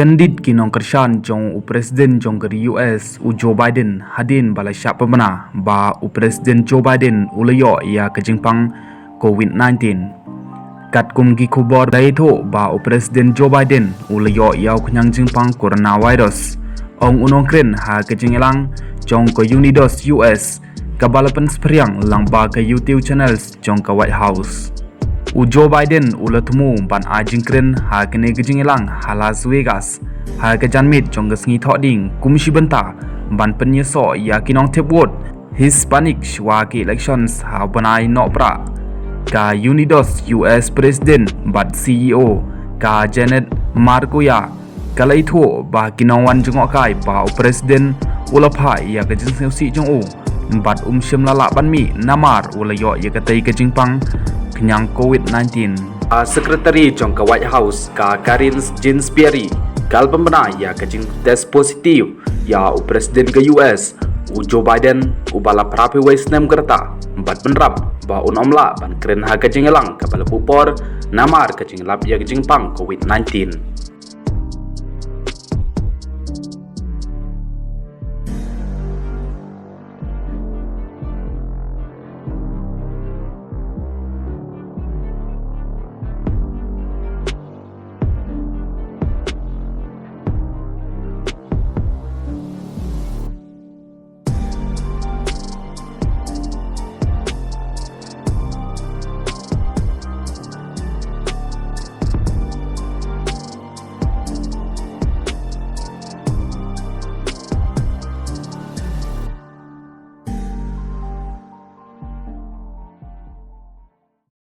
Kandid kinong kershan jong Presiden jong ke US Joe Biden hadin balai syak pemena ba Presiden Joe Biden ulayo ya ke jingpang COVID-19. Kat kum gi kubor dai tho ba Presiden Joe Biden ulayo ya kenyang jingpang coronavirus. Ong unong kren ha ke jingelang jong ke Unidos US kabalapan spriang lang ba ke YouTube channels jong ke White House. Joe Biden ula temu ban ajingkren ha kene gejingelang ha Las Vegas ha ke janmit jong ke sengi thoding kumsi benta ban penyeso ya kinong tepwot Hispanic shwa ke elections ha banai nopra ka Unidos US President bat CEO ka Janet Marcoya kalai tho ba kinong wan jong kai ba President ula phai ya ke jing si jong bat shim lala ban mi namar ula yo ya ke tai ke jingpang kenyang COVID-19. Sekretari jong ke White House ka Karine Jean-Pierre kal pembena ya kejing tes positif ya Presiden ke US Joe Biden ubala prapi wais nem kerta bat penrap ba unomla ban keren ha kejing elang kapal pupor namar kejing lap ya kejing pang COVID-19.